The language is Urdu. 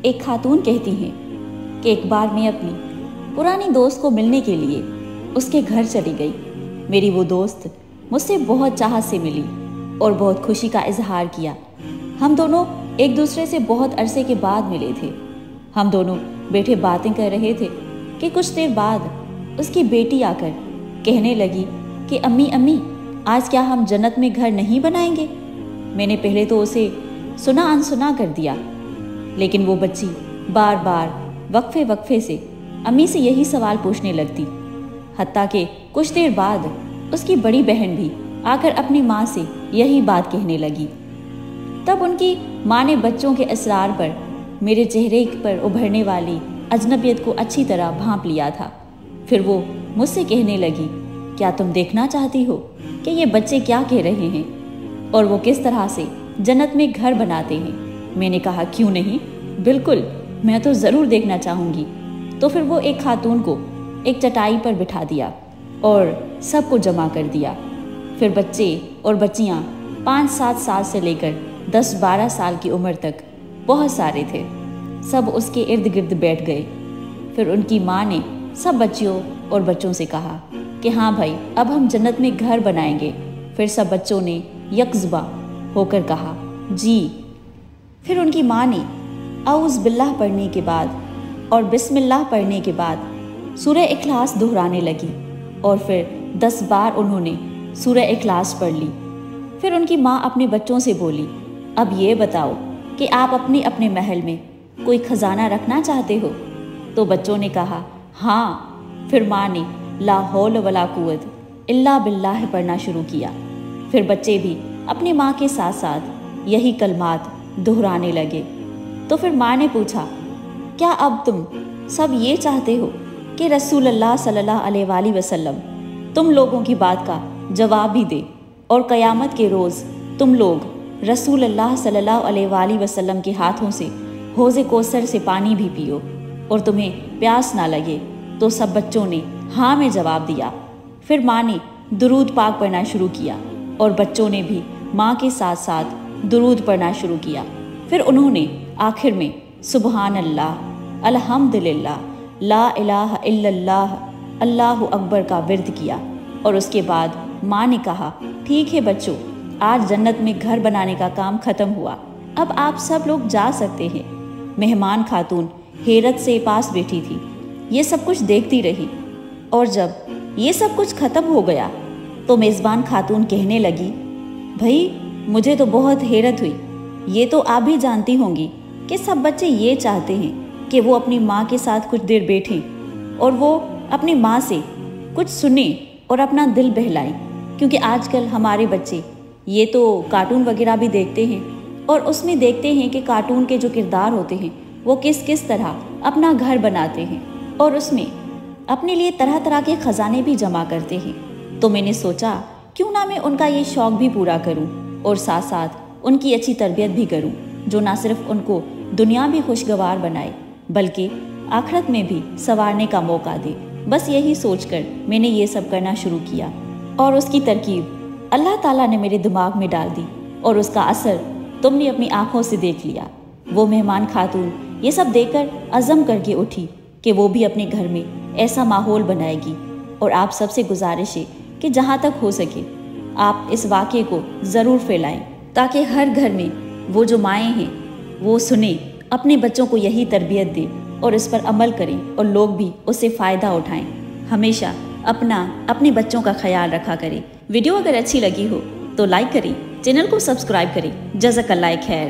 ایک خاتون کہتی ہیں کہ ایک بار میں اپنی پرانی دوست کو ملنے کے لیے اس کے گھر چلی گئی۔ میری وہ دوست مجھ سے بہت چاہت سے ملی اور بہت خوشی کا اظہار کیا۔ ہم دونوں ایک دوسرے سے بہت عرصے کے بعد ملے تھے۔ ہم دونوں بیٹھے باتیں کر رہے تھے کہ کچھ دیر بعد اس کی بیٹی آ کر کہنے لگی کہ امی آج کیا ہم جنت میں گھر نہیں بنائیں گے؟ میں نے پہلے تو اسے سنا انسنا کر دیا، لیکن وہ بچی بار بار وقفے سے امی سے یہی سوال پوچھنے لگتی، حتیٰ کہ کچھ دیر بعد اس کی بڑی بہن بھی آ کر اپنی ماں سے یہی بات کہنے لگی۔ تب ان کی ماں نے بچوں کے اسرار پر میرے چہرے پر ابھرنے والی اجنبیت کو اچھی طرح بھانپ لیا تھا۔ پھر وہ مجھ سے کہنے لگی، کیا تم دیکھنا چاہتی ہو کہ یہ بچے کیا کہہ رہے ہیں اور وہ کس طرح سے جنت میں گھر بناتے ہیں؟ میں نے کہا کیوں نہیں، بالکل، میں تو ضرور دیکھنا چاہوں گی۔ تو پھر وہ ایک خاتون کو ایک چٹائی پر بٹھا دیا اور سب کو جمع کر دیا۔ پھر بچے اور بچیاں 5-7 سال سے لے کر 10-12 سال کی عمر تک بہت سارے تھے، سب اس کے ارد گرد بیٹھ گئے۔ پھر ان کی ماں نے سب بچیوں اور بچوں سے کہا کہ ہاں بھائی، اب ہم جنت میں گھر بنائیں گے۔ پھر سب بچوں نے یکزبا ہو کر کہا جی۔ پھر ان کی ماں نے اعوذ باللہ پڑھنے کے بعد اور بسم اللہ پڑھنے کے بعد سورہ اخلاص دہرانے لگی اور پھر 10 بار انہوں نے سورہ اخلاص پڑھ لی۔ پھر ان کی ماں اپنے بچوں سے بولی، اب یہ بتاؤ کہ آپ اپنے اپنے محل میں کوئی خزانہ رکھنا چاہتے ہو؟ تو بچوں نے کہا ہاں۔ پھر ماں نے لا حول ولا قوت الا باللہ پڑھنا شروع کیا۔ پھر بچے بھی اپنی ماں کے ساتھ ساتھ یہی کلمات دہرانے لگے۔ تو پھر ماں نے پوچھا، کیا اب تم سب یہ چاہتے ہو کہ رسول اللہ صلی اللہ علیہ وآلہ وسلم تم لوگوں کی بات کا جواب بھی دے اور قیامت کے روز تم لوگ رسول اللہ صلی اللہ علیہ وآلہ وسلم کے ہاتھوں سے حوض کوثر سے پانی بھی پیو اور تمہیں پیاس نہ لگے؟ تو سب بچوں نے ہاں میں جواب دیا۔ پھر ماں نے درود پاک پڑھنا شروع کیا اور بچوں نے بھی ماں کے ساتھ ساتھ درود پڑھنا شروع کیا۔ پھر انہوں نے آخر میں سبحان اللہ، الحمدللہ، لا الہ الا اللہ، اللہ اکبر کا ورد کیا اور اس کے بعد ماں نے کہا، ٹھیک ہے بچوں، آج جنت میں گھر بنانے کا کام ختم ہوا، اب آپ سب لوگ جا سکتے ہیں۔ مہمان خاتون حیرت سے پاس بیٹھی تھی، یہ سب کچھ دیکھتی رہی، اور جب یہ سب کچھ ختم ہو گیا تو میزبان خاتون کہنے لگی، بھائی مجھے تو بہت حیرت ہوئی، یہ تو آپ بھی جانتی ہوں گی کہ سب بچے یہ چاہتے ہیں کہ وہ اپنی ماں کے ساتھ کچھ دیر بیٹھیں اور وہ اپنی ماں سے کچھ سنیں اور اپنا دل بہلائیں، کیونکہ آج کل ہمارے بچے یہ تو کارٹون وغیرہ بھی دیکھتے ہیں اور اس میں دیکھتے ہیں کہ کارٹون کے جو کردار ہوتے ہیں وہ کس طرح اپنا گھر بناتے ہیں اور اس میں اپنے لیے طرح طرح کے خزانے بھی جمع کرتے ہیں۔ تو میں نے سوچا کیوں نہ میں ان کا یہ شوق بھی پورا کروں اور ساتھ ساتھ ان کی اچھی تربیت بھی کروں، جو نہ صرف ان کو دنیا بھی خوشگوار بنائے بلکہ آخرت میں بھی سنوارنے کا موقع دے۔ بس یہی سوچ کر میں نے یہ سب کرنا شروع کیا اور اس کی ترکیب اللہ تعالیٰ نے میرے دماغ میں ڈال دی اور اس کا اثر تم نے اپنی آنکھوں سے دیکھ لیا۔ وہ مہمان خاتون یہ سب دیکھ کر عزم کر کے اٹھی کہ وہ بھی اپنے گھر میں ایسا ماحول بنائے گی، اور آپ سب سے گزارش ہے کہ جہاں تک ہو سکے آپ اس واقعے کو ضرور پھیلائیں تاکہ ہر گھر میں وہ جو مائیں ہیں وہ سنیں، اپنے بچوں کو یہی تربیت دیں اور اس پر عمل کریں اور لوگ بھی اس سے فائدہ اٹھائیں۔ ہمیشہ اپنے بچوں کا خیال رکھا کریں۔ ویڈیو اگر اچھی لگی ہو تو لائک کریں، چینل کو سبسکرائب کریں۔ جزاک اللہ خیر۔